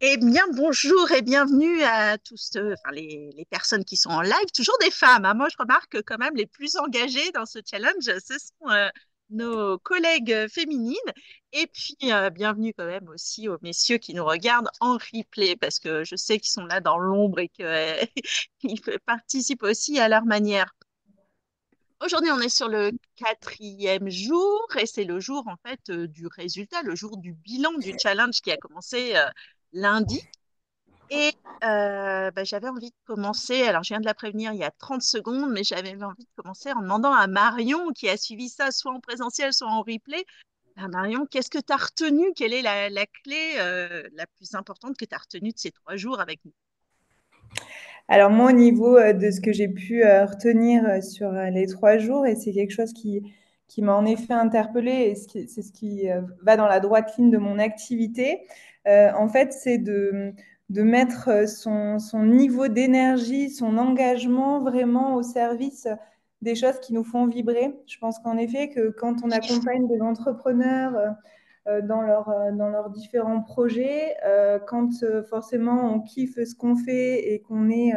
Eh bien, bonjour et bienvenue à tous enfin, les personnes qui sont en live, toujours des femmes, hein. Moi, je remarque que quand même les plus engagées dans ce challenge, ce sont nos collègues féminines. Et puis, bienvenue quand même aussi aux messieurs qui nous regardent en replay, parce que je sais qu'ils sont là dans l'ombre et qu'ils participent aussi à leur manière. Aujourd'hui, on est sur le quatrième jour et c'est le jour en fait du résultat, le jour du bilan du challenge qui a commencé lundi. Et j'avais envie de commencer, alors je viens de la prévenir il y a 30 secondes, mais j'avais envie de commencer en demandant à Marion, qui a suivi ça soit en présentiel, soit en replay. Marion, qu'est-ce que tu as retenu? Quelle est la clé la plus importante que tu as retenue de ces 3 jours avec nous? Alors moi, au niveau de ce que j'ai pu retenir sur les 3 jours, et c'est quelque chose qui m'a en effet interpellée, et c'est ce qui va dans la droite ligne de mon activité, en fait, c'est de mettre son niveau d'énergie, son engagement vraiment au service des choses qui nous font vibrer. Je pense qu'en effet, que quand on accompagne des entrepreneurs dans leurs différents projets, quand forcément on kiffe ce qu'on fait et qu'on est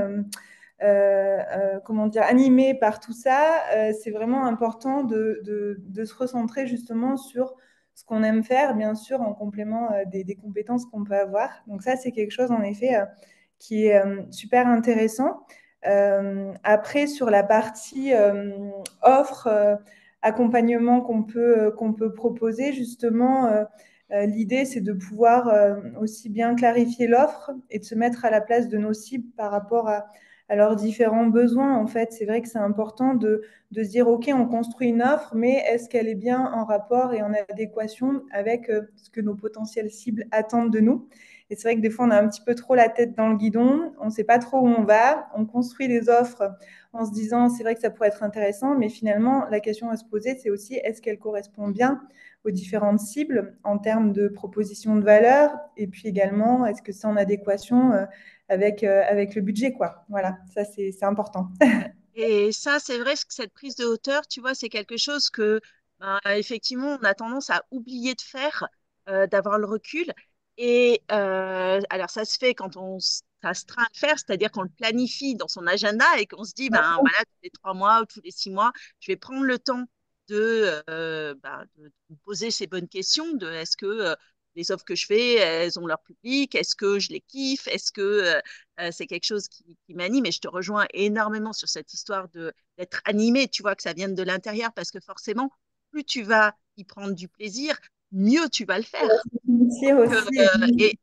comment dire, animé par tout ça, c'est vraiment important de se recentrer justement sur ce qu'on aime faire, bien sûr, en complément des compétences qu'on peut avoir. Donc ça, c'est quelque chose, en effet, qui est super intéressant. Après, sur la partie offre, accompagnement qu'on peut proposer, justement, l'idée, c'est de pouvoir aussi bien clarifier l'offre et de se mettre à la place de nos cibles par rapport à leurs différents besoins. En fait, c'est vrai que c'est important de se dire, OK, on construit une offre, mais est-ce qu'elle est bien en rapport et en adéquation avec ce que nos potentielles cibles attendent de nous? Et c'est vrai que des fois, on a un petit peu trop la tête dans le guidon, on ne sait pas trop où on va, on construit des offres en se disant, c'est vrai que ça pourrait être intéressant, mais finalement, la question à se poser, c'est aussi, est-ce qu'elle correspond bien aux différentes cibles en termes de proposition de valeur, et puis également, est-ce que c'est en adéquation avec le budget, quoi. Voilà, ça c'est important. Et ça, c'est vrai que cette prise de hauteur, tu vois, c'est quelque chose que, ben, effectivement, on a tendance à oublier de faire, d'avoir le recul. Et alors, ça se fait quand s'astreint à le faire, c'est-à-dire qu'on le planifie dans son agenda et qu'on se dit, ben voilà, tous les 3 mois ou tous les 6 mois, je vais prendre le temps de me poser ces bonnes questions de est-ce que les offres que je fais, elles ont leur public, est-ce que je les kiffe, est-ce que c'est quelque chose qui m'anime et je te rejoins énormément sur cette histoire de d'être animé, tu vois, que ça vienne de l'intérieur parce que forcément, plus tu vas y prendre du plaisir, mieux tu vas le faire. Initier Donc, aussi. et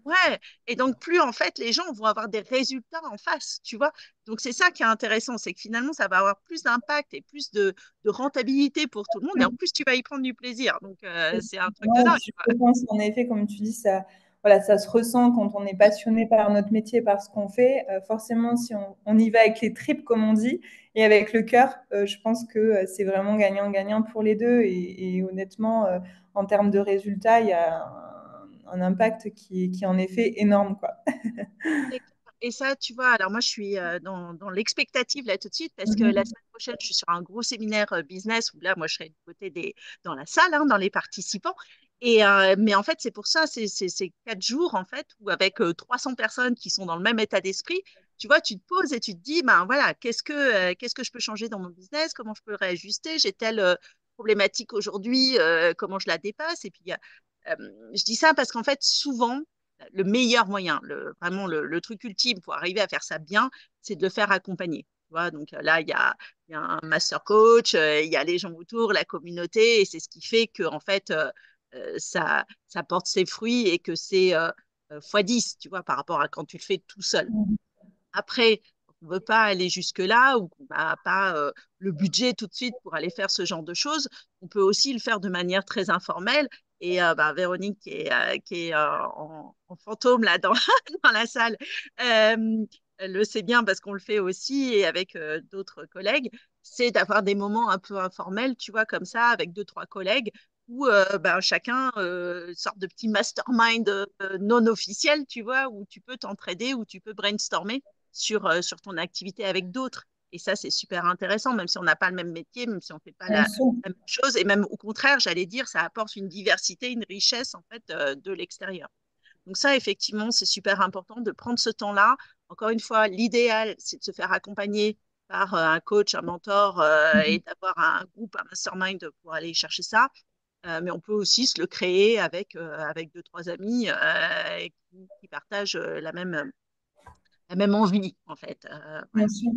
ouais, et donc plus en fait les gens vont avoir des résultats en face, tu vois. Donc c'est ça qui est intéressant, c'est que finalement ça va avoir plus d'impact et plus de rentabilité pour tout le monde et en plus tu vas y prendre du plaisir. Donc c'est un truc de Ouais, dingue, puis quoi. je pense en effet, comme tu dis, ça, voilà, ça se ressent quand on est passionné par notre métier, par ce qu'on fait. Forcément, si on y va avec les tripes, comme on dit, et avec le cœur, je pense que c'est vraiment gagnant-gagnant pour les deux. Et honnêtement, en termes de résultats, il y a un impact qui est en effet énorme, quoi. C'est clair. Et ça, tu vois, alors moi, je suis dans l'expectative là tout de suite parce que la Mhm. semaine prochaine, je suis sur un gros séminaire business où là, moi, je serai du côté dans la salle, hein, dans les participants. Et, mais en fait, c'est pour ça, c'est 4 jours, en fait, où avec 300 personnes qui sont dans le même état d'esprit, tu vois, tu te poses et tu te dis, ben voilà, qu'est-ce que je peux changer dans mon business? Comment je peux le réajuster? J'ai telle problématique aujourd'hui, comment je la dépasse? Et puis, euh, je dis ça parce qu'en fait, souvent, le meilleur moyen, vraiment le truc ultime pour arriver à faire ça bien, c'est de le faire accompagner. Tu vois, donc là, il y a un master coach, il y a les gens autour, la communauté, et c'est ce qui fait que en fait, ça porte ses fruits et que c'est x10, tu vois, par rapport à quand tu le fais tout seul. Après, on ne veut pas aller jusque-là ou qu'on n'a pas le budget tout de suite pour aller faire ce genre de choses. On peut aussi le faire de manière très informelle. Et Véronique, qui est en fantôme là dans, dans la salle, elle le sait bien parce qu'on le fait aussi et avec d'autres collègues, c'est d'avoir des moments un peu informels, tu vois, comme ça, avec deux, trois collègues, où chacun sort de petits mastermind non officiels, tu vois, où tu peux t'entraider, où tu peux brainstormer sur ton activité avec d'autres. Et ça, c'est super intéressant, même si on n'a pas le même métier, même si on ne fait pas Bien sûr. la même chose. Et même au contraire, j'allais dire, ça apporte une diversité, une richesse en fait de l'extérieur. Donc ça, effectivement, c'est super important de prendre ce temps-là. Encore une fois, l'idéal, c'est de se faire accompagner par un coach, un mentor et d'avoir un groupe, un mastermind pour aller chercher ça. Mais on peut aussi se le créer avec deux, trois amis qui partagent la même envie, en fait. Bien Voilà. sûr.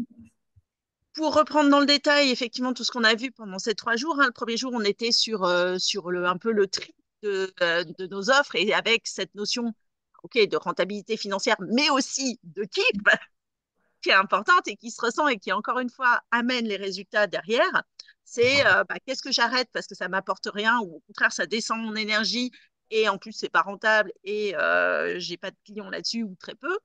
Pour reprendre dans le détail, effectivement, tout ce qu'on a vu pendant ces 3 jours, hein, le premier jour, on était sur un peu le tri de nos offres et avec cette notion ok, de rentabilité financière, mais aussi de keep, qui est importante et qui se ressent et qui, encore une fois, amène les résultats derrière. C'est qu'est-ce que j'arrête parce que ça m'apporte rien ou au contraire, ça descend mon énergie et en plus, c'est pas rentable et j'ai pas de clients là-dessus ou très peu.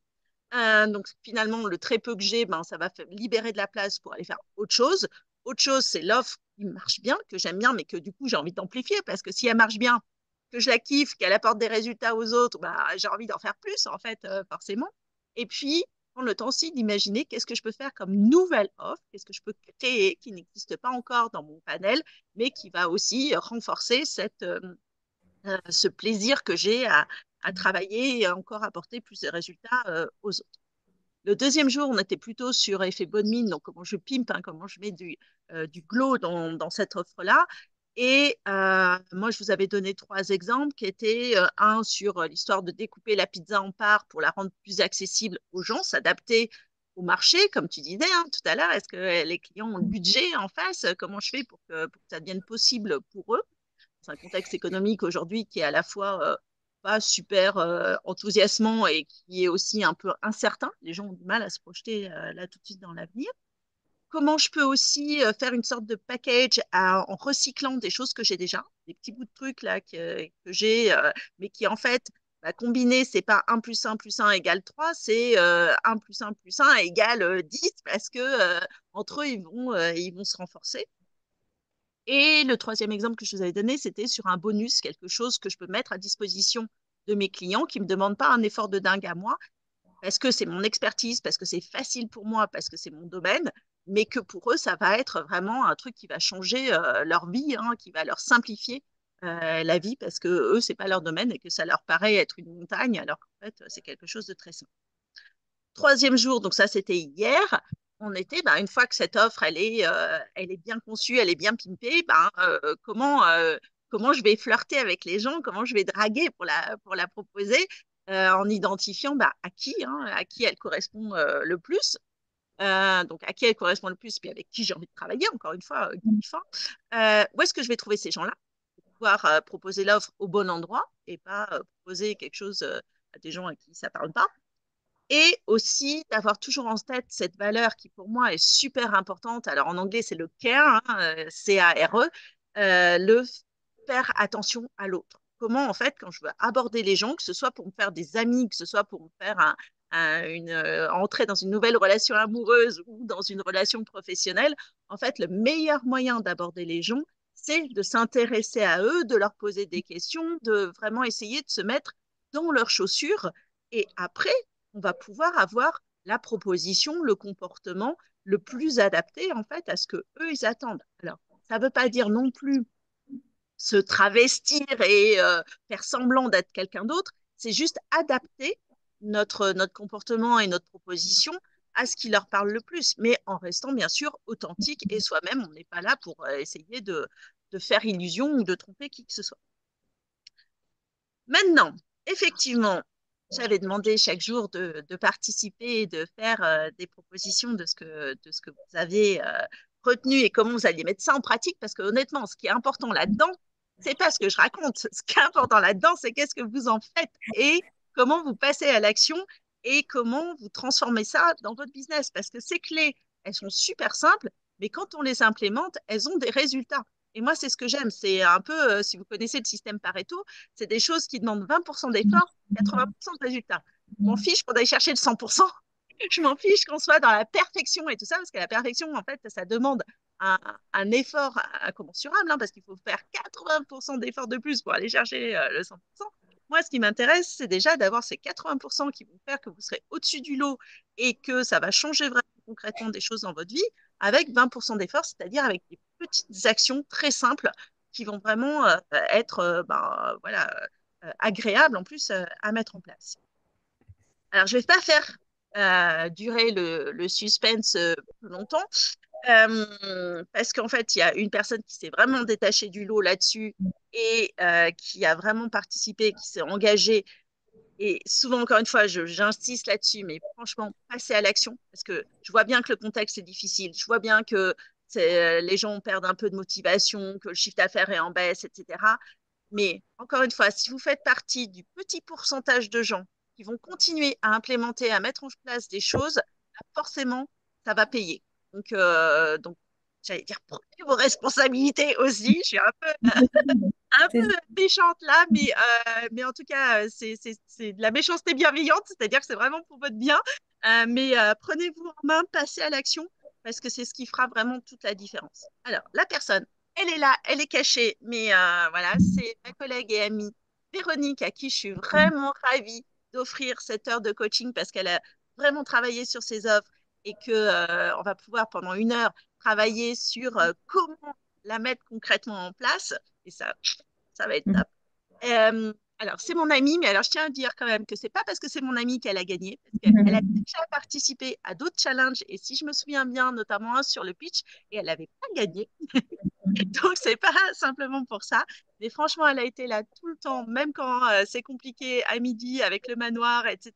Donc finalement, le très peu que j'ai, ben, ça va libérer de la place pour aller faire autre chose. Autre chose, c'est l'offre qui marche bien, que j'aime bien, mais que du coup, j'ai envie d'amplifier parce que si elle marche bien, que je la kiffe, qu'elle apporte des résultats aux autres, bah, j'ai envie d'en faire plus, en fait, forcément. Et puis, prendre le temps aussi d'imaginer qu'est-ce que je peux faire comme nouvelle offre, qu'est-ce que je peux créer qui n'existe pas encore dans mon panel, mais qui va aussi renforcer ce plaisir que j'ai à travailler et à encore apporter plus de résultats aux autres. Le deuxième jour, on était plutôt sur effet bonne mine, donc comment je pimpe, hein, comment je mets du glow dans cette offre-là. Et moi, je vous avais donné 3 exemples qui étaient un sur l'histoire de découper la pizza en parts pour la rendre plus accessible aux gens, s'adapter au marché, comme tu disais hein, tout à l'heure. Est-ce que les clients ont le budget en face? Comment je fais pour que ça devienne possible pour eux? C'est un contexte économique aujourd'hui qui est à la fois pas super enthousiasmant et qui est aussi un peu incertain. Les gens ont du mal à se projeter là tout de suite dans l'avenir. Comment je peux aussi faire une sorte de package en recyclant des choses que j'ai déjà, des petits bouts de trucs là que j'ai, mais qui en fait, combiner, c'est pas un plus un plus un égale 3, c'est un plus un plus un égale 10 parce que entre eux, ils vont se renforcer. Et le troisième exemple que je vous avais donné, c'était sur un bonus, quelque chose que je peux mettre à disposition de mes clients qui ne me demandent pas un effort de dingue à moi, parce que c'est mon expertise, parce que c'est facile pour moi, parce que c'est mon domaine, mais que pour eux, ça va être vraiment un truc qui va changer leur vie, hein, qui va leur simplifier la vie, parce que eux, c'est pas leur domaine et que ça leur paraît être une montagne, alors qu'en fait, c'est quelque chose de très simple. Troisième jour, donc ça c'était hier, on était, une fois que cette offre elle est bien conçue, elle est bien pimpée, comment je vais flirter avec les gens, comment je vais draguer pour la proposer en identifiant à qui elle correspond le plus. Donc à qui elle correspond le plus, puis avec qui j'ai envie de travailler, encore une fois, kiffant. Où est-ce que je vais trouver ces gens-là pour pouvoir proposer l'offre au bon endroit et pas proposer quelque chose à des gens à qui ça ne parle pas. Et aussi d'avoir toujours en tête cette valeur qui pour moi est super importante. Alors en anglais, c'est le care, hein, C-A-R-E, le faire attention à l'autre. Comment en fait, quand je veux aborder les gens, que ce soit pour me faire des amis, que ce soit pour me faire entrer dans une nouvelle relation amoureuse ou dans une relation professionnelle, en fait, le meilleur moyen d'aborder les gens, c'est de s'intéresser à eux, de leur poser des questions, de vraiment essayer de se mettre dans leurs chaussures. Et après, on va pouvoir avoir la proposition, le comportement le plus adapté en fait à ce que eux ils attendent. Alors, ça ne veut pas dire non plus se travestir et faire semblant d'être quelqu'un d'autre, c'est juste adapter notre comportement et notre proposition à ce qui leur parle le plus, mais en restant bien sûr authentique et soi-même. On n'est pas là pour essayer de faire illusion ou de tromper qui que ce soit. Maintenant, effectivement, j'avais demandé chaque jour de participer et de faire des propositions de ce que vous avez retenu et comment vous alliez mettre ça en pratique, parce que honnêtement, ce qui est important là-dedans, c'est pas ce que je raconte. Ce qui est important là-dedans, c'est qu'est-ce que vous en faites et comment vous passez à l'action et comment vous transformez ça dans votre business. Parce que ces clés, elles sont super simples, mais quand on les implémente, elles ont des résultats. Et moi, c'est ce que j'aime. C'est un peu, si vous connaissez le système Pareto, c'est des choses qui demandent 20% d'efforts, 80% de résultats. Je m'en fiche qu'on aille chercher le 100%. Je m'en fiche qu'on soit dans la perfection et tout ça, parce que la perfection, en fait, ça demande un, un effort incommensurable, hein, parce qu'il faut faire 80% d'efforts de plus pour aller chercher le 100%. Moi, ce qui m'intéresse, c'est déjà d'avoir ces 80% qui vont faire que vous serez au-dessus du lot et que ça va changer vraiment concrètement des choses dans votre vie, avec 20% d'efforts, c'est-à-dire avec des petites actions très simples qui vont vraiment être voilà, agréable en plus à mettre en place. Alors, je ne vais pas faire durer le suspense plus longtemps, parce qu'en fait, il y a une personne qui s'est vraiment détachée du lot là-dessus et qui a vraiment participé, qui s'est engagée. Et souvent, encore une fois, j'insiste là-dessus, mais franchement, passez à l'action, parce que je vois bien que le contexte est difficile, je vois bien que les gens perdent un peu de motivation, que le chiffre d'affaires est en baisse, etc. Mais encore une fois, si vous faites partie du petit pourcentage de gens qui vont continuer à implémenter, à mettre en place des choses, forcément, ça va payer. Donc j'allais dire, prenez vos responsabilités aussi. Je suis un C'est peu méchante là, mais en tout cas, c'est de la méchanceté bienveillante, c'est-à-dire que c'est vraiment pour votre bien. Mais prenez-vous en main, passez à l'action, parce que c'est ce qui fera vraiment toute la différence. Alors, la personne, elle est là, elle est cachée, mais voilà, c'est ma collègue et amie Véronique, à qui je suis vraiment ravie d'offrir cette heure de coaching, parce qu'elle a vraiment travaillé sur ses offres et que on va pouvoir pendant 1 heure travailler sur comment la mettre concrètement en place. Et ça va être top. Alors, c'est mon amie, mais alors je tiens à dire quand même que c'est pas parce que c'est mon amie qu'elle a gagné, parce qu'elle a déjà participé à d'autres challenges, et si je me souviens bien, notamment un sur le pitch, et elle n'avait pas gagné. Donc, c'est pas simplement pour ça. Mais franchement, elle a été là tout le temps, même quand c'est compliqué à midi avec le manoir, etc.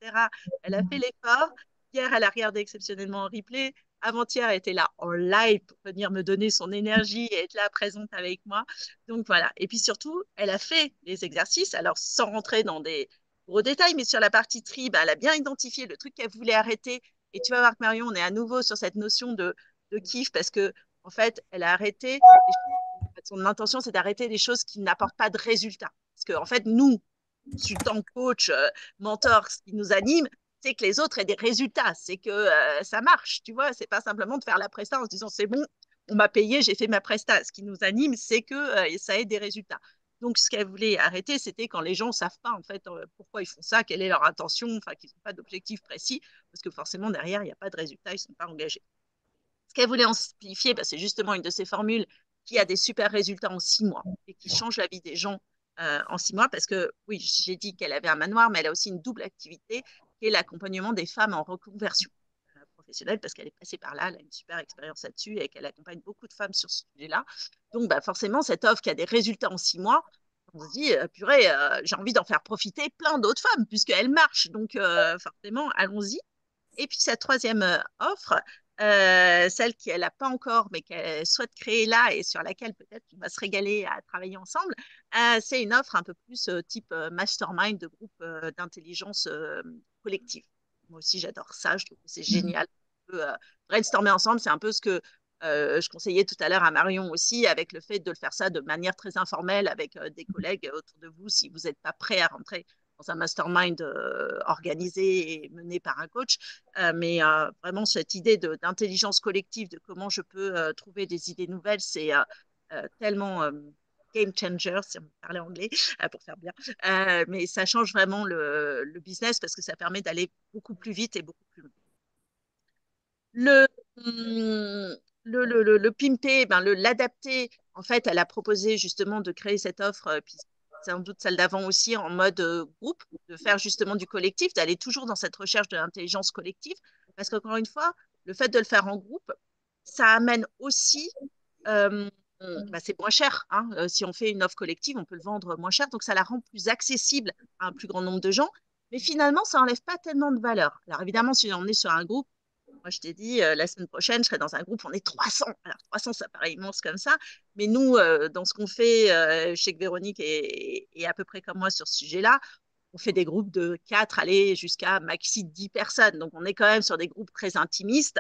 Elle a fait l'effort. Hier, elle a regardé exceptionnellement en replay. Avant-hier, elle était là en live pour venir me donner son énergie et être là présente avec moi. Donc voilà. Et puis surtout, elle a fait les exercices. Alors, sans rentrer dans des gros détails, mais sur la partie tri, bah, elle a bien identifié le truc qu'elle voulait arrêter. Et tu vas voir que Marion, on est à nouveau sur cette notion de kiff, parce que en fait, elle a arrêté. Son intention, c'est d'arrêter les choses qui n'apportent pas de résultats. Parce qu'en fait, nous, consultants, coach, mentor, ce qui nous anime, c'est que les autres aient des résultats, c'est que ça marche, tu vois. C'est pas simplement de faire la presta en se disant c'est bon, on m'a payé, j'ai fait ma presta. Ce qui nous anime, c'est que ça ait des résultats. Donc, ce qu'elle voulait arrêter, c'était quand les gens ne savent pas en fait pourquoi ils font ça, quelle est leur intention, enfin qu'ils n'ont pas d'objectif précis, parce que forcément derrière il n'y a pas de résultats, ils ne sont pas engagés. Ce qu'elle voulait amplifier, bah, c'est justement une de ces formules qui a des super résultats en 6 mois et qui change la vie des gens en 6 mois, parce que oui, j'ai dit qu'elle avait un manoir, mais elle a aussi une double activité qui est l'accompagnement des femmes en reconversion professionnelle, parce qu'elle est passée par là, elle a une super expérience là-dessus et qu'elle accompagne beaucoup de femmes sur ce sujet-là. Donc bah, forcément, cette offre qui a des résultats en 6 mois, on se dit, purée, j'ai envie d'en faire profiter plein d'autres femmes puisqu'elle marche. Donc forcément, allons-y. Et puis sa troisième offre, celle qu'elle n'a pas encore, mais qu'elle souhaite créer là et sur laquelle peut-être on va se régaler à travailler ensemble, c'est une offre un peu plus type mastermind de groupe d'intelligence collective. Moi aussi, j'adore ça. Je trouve que c'est génial. On peut brainstormer ensemble. C'est un peu ce que je conseillais tout à l'heure à Marion aussi, avec le fait de le faire ça de manière très informelle avec des collègues autour de vous, si vous n'êtes pas prêt à rentrer dans un mastermind organisé et mené par un coach. Mais vraiment, cette idée d'intelligence collective, de comment je peux trouver des idées nouvelles, c'est tellement game changer, si on parlait anglais, pour faire bien. Mais ça change vraiment le business, parce que ça permet d'aller beaucoup plus vite et beaucoup plus loin. Le, le pimper, ben l'adapter, en fait, elle a proposé justement de créer cette offre, puis sans doute celle d'avant aussi, en mode groupe, de faire justement du collectif, d'aller toujours dans cette recherche de l'intelligence collective, parce qu'encore une fois, le fait de le faire en groupe, ça amène aussi, euh, bah, c'est moins cher, hein. Si on fait une offre collective, on peut le vendre moins cher, donc ça la rend plus accessible à un plus grand nombre de gens, mais finalement, ça n'enlève pas tellement de valeur. Alors évidemment, si on est sur un groupe, moi, je t'ai dit, la semaine prochaine, je serai dans un groupe, on est 300. Alors, 300, ça paraît immense comme ça. Mais nous, dans ce qu'on fait, je sais que Véronique est à peu près comme moi sur ce sujet-là. On fait des groupes de 4, aller jusqu'à maxi 10 personnes. Donc, on est quand même sur des groupes très intimistes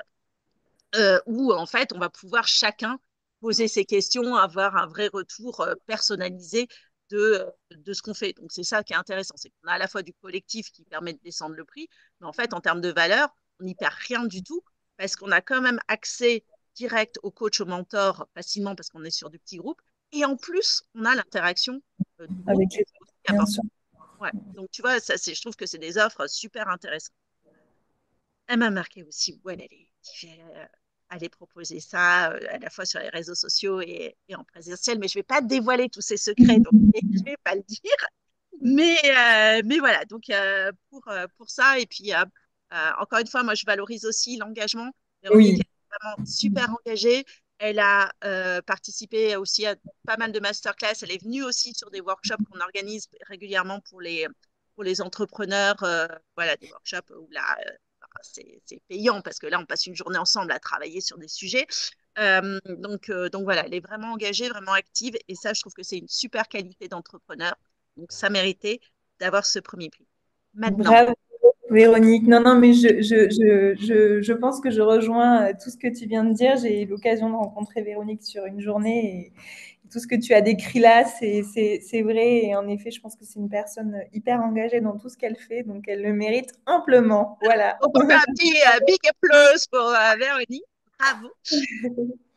où, en fait, on va pouvoir chacun poser ses questions, avoir un vrai retour personnalisé de ce qu'on fait. Donc, c'est ça qui est intéressant. C'est qu'on a à la fois du collectif qui permet de descendre le prix, mais en fait, en termes de valeur, on n'y perd rien du tout, parce qu'on a quand même accès direct au coach, au mentor facilement, parce qu'on est sur du petit groupe. Et en plus, on a l'interaction du groupe avec qui les est aussi bien importante. sûr. Ouais. Donc, tu vois, ça, je trouve que c'est des offres super intéressantes. Elle m'a marqué aussi où elle allait, aller proposer ça à la fois sur les réseaux sociaux et en présentiel, mais je ne vais pas dévoiler tous ses secrets, donc je ne vais pas le dire. Mais voilà, donc pour ça, et puis encore une fois, moi je valorise aussi l'engagement. Véronique Oui. est vraiment super engagée. Elle a participé aussi à pas mal de masterclass. Elle est venue aussi sur des workshops qu'on organise régulièrement pour les entrepreneurs. Voilà, des workshops où là, c'est payant parce que là, on passe une journée ensemble à travailler sur des sujets. Donc voilà, elle est vraiment engagée, vraiment active. Et ça, je trouve que c'est une super qualité d'entrepreneur. Donc, ça méritait d'avoir ce premier prix. Maintenant, Bravo, Véronique. Non, non, mais je pense que je rejoins tout ce que tu viens de dire. J'ai eu l'occasion de rencontrer Véronique sur une journée et tout ce que tu as décrit là, c'est vrai. Et en effet, je pense que c'est une personne hyper engagée dans tout ce qu'elle fait, donc elle le mérite amplement. Voilà. donc on fait un petit big applause pour Véronique. Bravo.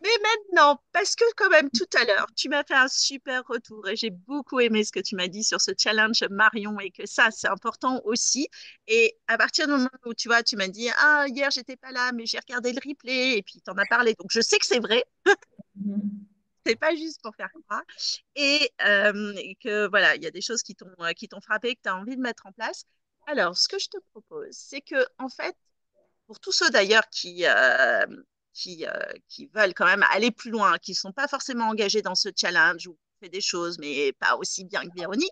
Mais maintenant, parce que quand même tout à l'heure, tu m'as fait un super retour et j'ai beaucoup aimé ce que tu m'as dit sur ce challenge Marion et que ça, c'est important aussi. Et à partir du moment où tu vois, tu m'as dit, ah, hier, j'étais pas là, mais j'ai regardé le replay et puis tu en as parlé. Donc, je sais que c'est vrai. C'est pas juste pour faire croire. Et que voilà, il y a des choses qui t'ont frappé, que tu as envie de mettre en place. Alors, ce que je te propose, c'est que, en fait, pour tous ceux d'ailleurs qui veulent quand même aller plus loin, qui ne sont pas forcément engagés dans ce challenge ou qui fait des choses, mais pas aussi bien que Véronique,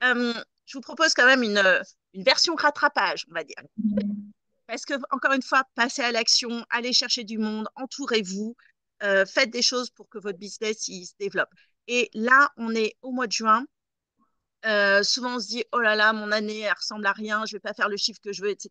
euh, je vous propose quand même une version rattrapage, on va dire. Parce que, encore une fois, passez à l'action, allez chercher du monde, entourez-vous, faites des choses pour que votre business il se développe. Et là, on est au mois de juin. Souvent, on se dit, oh là là, mon année, elle ressemble à rien, je vais pas faire le chiffre que je veux, etc.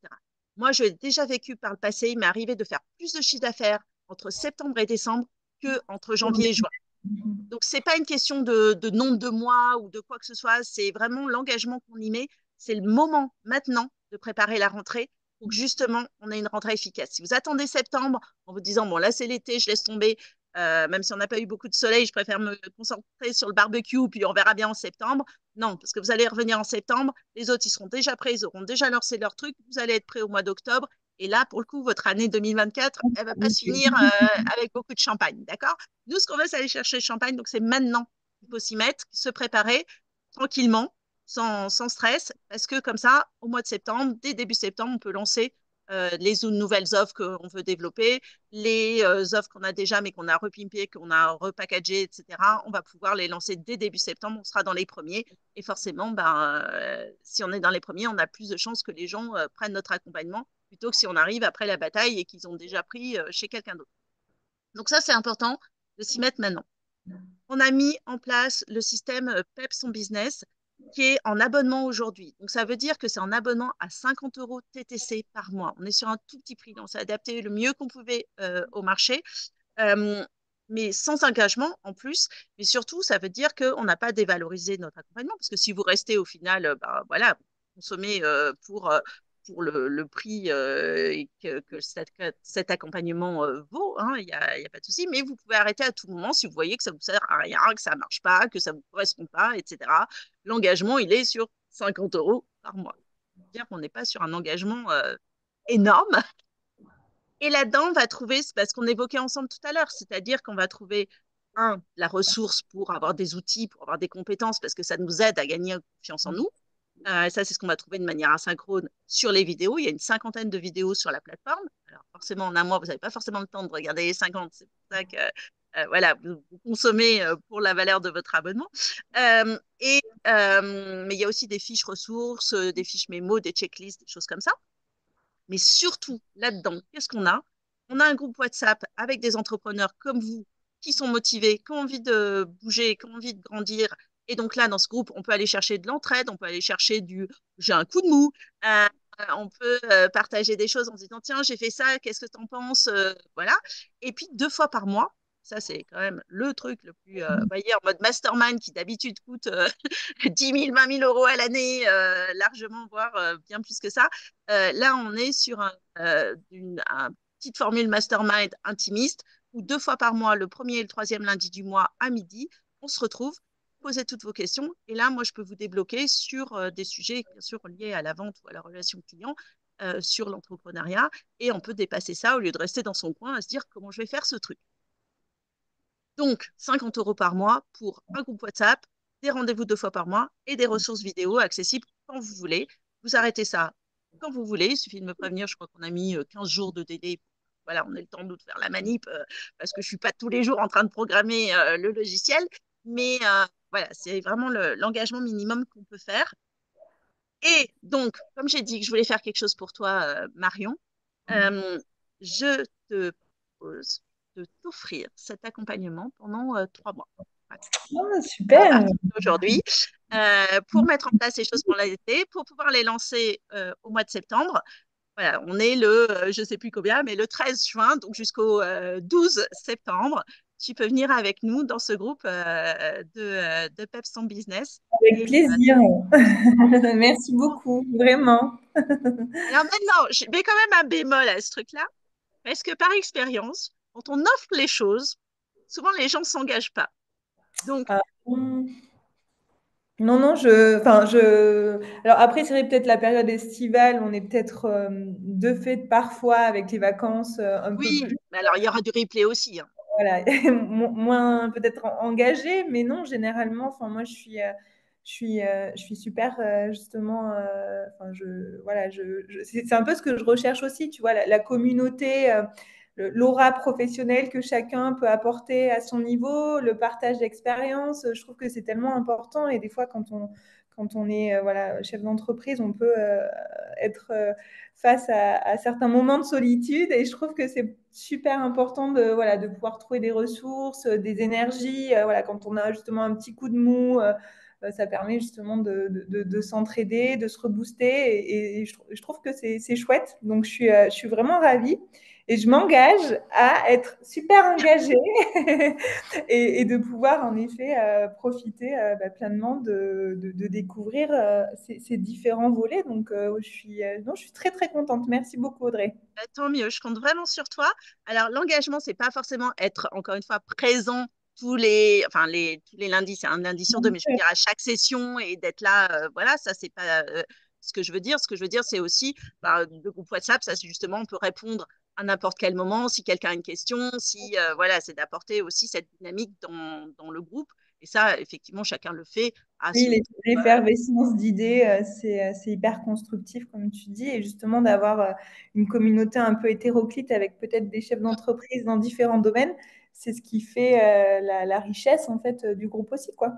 Moi, je l'ai déjà vécu par le passé. Il m'est arrivé de faire plus de chiffre d'affaires entre septembre et décembre que entre janvier et juin. Donc, c'est pas une question de nombre de mois ou de quoi que ce soit. C'est vraiment l'engagement qu'on y met. C'est le moment maintenant de préparer la rentrée pour que justement on ait une rentrée efficace. Si vous attendez septembre en vous disant bon là c'est l'été, je laisse tomber, même si on n'a pas eu beaucoup de soleil, je préfère me concentrer sur le barbecue puis on verra bien en septembre. Non, parce que vous allez revenir en septembre, les autres ils seront déjà prêts, ils auront déjà lancé leur truc, vous allez être prêts au mois d'octobre. Et là, pour le coup, votre année 2024, elle va pas se finir avec beaucoup de champagne, d'accord? Nous, ce qu'on veut, c'est aller chercher le champagne. Donc, c'est maintenant qu'il faut s'y mettre, se préparer tranquillement, sans stress, parce que comme ça, au mois de septembre, dès début septembre, on peut lancer les nouvelles offres qu'on veut développer, les offres qu'on a déjà, mais qu'on a repimpées, qu'on a repackagées, etc. On va pouvoir les lancer dès début septembre. On sera dans les premiers. Et forcément, si on est dans les premiers, on a plus de chances que les gens prennent notre accompagnement plutôt que si on arrive après la bataille et qu'ils ont déjà pris chez quelqu'un d'autre. Donc ça, c'est important de s'y mettre maintenant. On a mis en place le système PEP son business qui est en abonnement aujourd'hui. Donc ça veut dire que c'est en abonnement à 50 euros TTC par mois. On est sur un tout petit prix, donc on s'est adapté le mieux qu'on pouvait au marché, euh, mais sans engagement en plus. Mais surtout, ça veut dire qu'on n'a pas dévalorisé notre accompagnement, parce que si vous restez au final, voilà, vous consommez pour le prix que cet accompagnement vaut, hein, il y a pas de souci, mais vous pouvez arrêter à tout moment si vous voyez que ça vous sert à rien, que ça marche pas, que ça vous correspond pas, etc. L'engagement, il est sur 50 euros par mois. C'est-à-dire qu'on n'est pas sur un engagement énorme, et là-dedans, on va trouver, c'est parce qu'on évoquait ensemble tout à l'heure, c'est-à-dire qu'on va trouver, la ressource pour avoir des outils, pour avoir des compétences, parce que ça nous aide à gagner confiance en nous. Ça, c'est ce qu'on va trouver de manière asynchrone sur les vidéos. Il y a une cinquantaine de vidéos sur la plateforme. Alors, forcément, en un mois, vous n'avez pas forcément le temps de regarder les 50. C'est pour ça que voilà, vous consommez pour la valeur de votre abonnement. Mais il y a aussi des fiches ressources, des fiches mémo, des checklists, des choses comme ça. Mais surtout, là-dedans, qu'est-ce qu'on a? On a un groupe WhatsApp avec des entrepreneurs comme vous qui sont motivés, qui ont envie de bouger, qui ont envie de grandir. Et donc là, dans ce groupe, on peut aller chercher de l'entraide, on peut aller chercher du j'ai un coup de mou, euh, on peut partager des choses en se disant tiens, j'ai fait ça, qu'est-ce que tu en penses? Voilà. Et puis 2 fois par mois, ça c'est quand même le truc le plus, vous voyez, en mode mastermind qui d'habitude coûte 10 000, 20 000 euros à l'année, largement, voire bien plus que ça. Là, on est sur une petite formule mastermind intimiste où 2 fois par mois, le premier et le troisième lundi du mois à midi, on se retrouve, posez toutes vos questions. Et là, moi, je peux vous débloquer sur des sujets, bien sûr, liés à la vente ou à la relation client, sur l'entrepreneuriat. Et on peut dépasser ça au lieu de rester dans son coin à se dire comment je vais faire ce truc. Donc, 50 euros par mois pour un groupe WhatsApp, des rendez-vous 2 fois par mois et des ressources vidéo accessibles quand vous voulez. Vous arrêtez ça quand vous voulez. Il suffit de me prévenir. Je crois qu'on a mis 15 jours de délai. Voilà, on a le temps de faire la manip parce que je suis pas tous les jours en train de programmer le logiciel. Mais voilà, c'est vraiment l'engagement minimum qu'on peut faire. Et donc, comme j'ai dit que je voulais faire quelque chose pour toi, Marion, euh, je te propose de t'offrir cet accompagnement pendant 3 mois. Voilà. Ah, À super. partir d'aujourd'hui, pour mettre en place ces choses pour l'été, pour pouvoir les lancer au mois de septembre. Voilà, on est je ne sais plus combien, mais le 13 juin, donc jusqu'au 12 septembre, tu peux venir avec nous dans ce groupe de Peps en Business. Avec Et plaisir. Merci beaucoup, vraiment. alors maintenant, je mets quand même un bémol à ce truc-là, parce que par expérience, quand on offre les choses, souvent les gens ne s'engagent pas. Donc, Ah, non, non, alors après, c'est vrai, peut-être la période estivale, on est peut-être de fait parfois avec les vacances un peu oui, plus, mais alors il y aura du replay aussi, hein. voilà, moins peut-être engagé, mais non, généralement, enfin, moi, je suis super, justement, enfin, voilà, c'est un peu ce que je recherche aussi, tu vois, la communauté, l'aura professionnelle que chacun peut apporter à son niveau, le partage d'expérience, je trouve que c'est tellement important et des fois, quand on est voilà, chef d'entreprise, on peut être face à certains moments de solitude. Et je trouve que c'est super important de, voilà, de pouvoir trouver des ressources, des énergies. Voilà, quand on a justement un petit coup de mou, ça permet justement de s'entraider, de se rebooster. Et je trouve que c'est chouette. Donc, je suis vraiment ravie. Et je m'engage à être super engagée et de pouvoir en effet profiter pleinement de découvrir ces différents volets. Donc, non, je suis très, très contente. Merci beaucoup, Audrey. Bah, tant mieux, je compte vraiment sur toi. Alors, l'engagement, c'est pas forcément être, encore une fois, présent tous les lundis, c'est un lundi sur deux, mais je veux dire à chaque session et d'être là, voilà, ça, c'est pas ce que je veux dire. Ce que je veux dire, c'est aussi, bah, le groupe WhatsApp, ça, c'est justement, on peut répondre à n'importe quel moment, si quelqu'un a une question, si, voilà, c'est d'apporter aussi cette dynamique dans le groupe. Et ça, effectivement, chacun le fait à Oui, son tour. l'effervescence d'idées, c'est hyper constructif, comme tu dis, et justement d'avoir une communauté un peu hétéroclite avec peut-être des chefs d'entreprise dans différents domaines, c'est ce qui fait la richesse en fait du groupe aussi, quoi.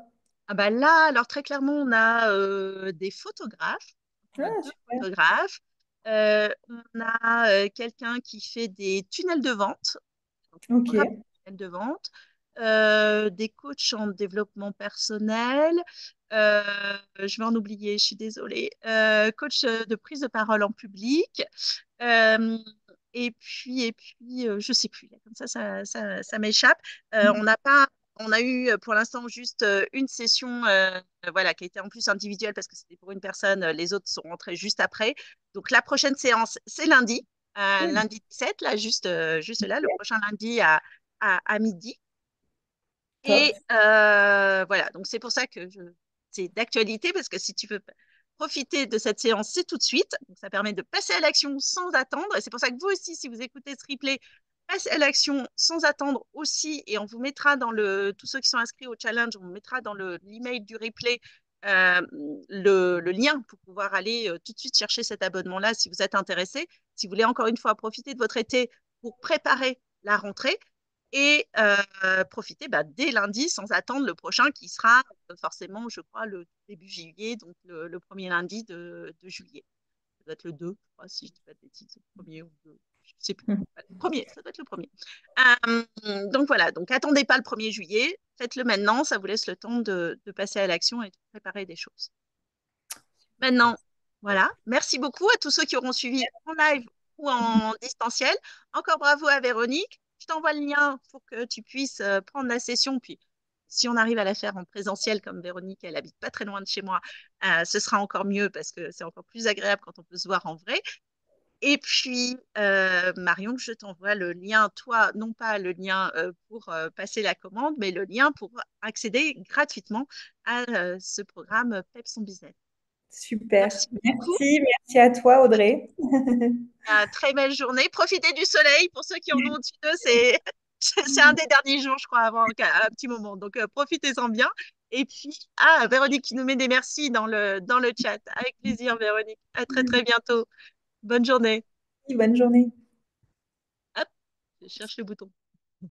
Ah bah là, alors très clairement, on a des photographes, on a Ah, deux super. photographes. On a quelqu'un qui fait des tunnels de vente, donc Ok. programme de tunnels de vente, des coachs en développement personnel. euh, je vais en oublier, je suis désolée. Coach de prise de parole en public. Euh, je sais plus, là, comme ça m'échappe. On n'a pas, on a eu pour l'instant juste une session, voilà, qui était en plus individuelle parce que c'était pour une personne. Les autres sont rentrés juste après. Donc la prochaine séance, c'est lundi, Hmm. lundi 17, là, juste là, le prochain lundi à midi. Top. Et voilà, donc c'est pour ça que c'est d'actualité, parce que si tu veux profiter de cette séance, c'est tout de suite. Donc ça permet de passer à l'action sans attendre. Et c'est pour ça que vous aussi, si vous écoutez ce replay, passez à l'action sans attendre aussi. Et on vous mettra tous ceux qui sont inscrits au challenge, on vous mettra dans l'email du replay euh, le lien pour pouvoir aller tout de suite chercher cet abonnement-là si vous êtes intéressé. Si vous voulez encore une fois profiter de votre été pour préparer la rentrée et profiter bah, dès lundi sans attendre le prochain qui sera forcément, je crois, le début juillet, donc le premier lundi de juillet. Ça doit être le 2, je crois, si je ne dis pas de bêtises, le premier ou le 2, je ne sais plus. Hmm. Le premier, ça doit être le premier. Donc voilà, donc attendez pas le 1er juillet, faites-le maintenant, ça vous laisse le temps de passer à l'action et de préparer des choses. Maintenant, voilà, merci beaucoup à tous ceux qui auront suivi en live ou en distanciel. Encore bravo à Véronique. Je t'envoie le lien pour que tu puisses prendre la session. Puis, si on arrive à la faire en présentiel, comme Véronique, elle habite pas très loin de chez moi, ce sera encore mieux parce que c'est encore plus agréable quand on peut se voir en vrai. Et puis, Marion, je t'envoie le lien, toi, non pas le lien pour passer la commande, mais le lien pour accéder gratuitement à ce programme Peps son Business. Super. Merci beaucoup. Merci. Merci à toi, Audrey. Très belle journée. Profitez du soleil. Pour ceux qui en ont au-dessus d'eux, c'est un des derniers jours, je crois, avant un petit moment. Donc, profitez-en bien. Et puis, Véronique qui nous met des merci dans le chat. Avec plaisir, Véronique. À très, très bientôt. Bonne journée. Bonne journée. Hop, je cherche le bouton.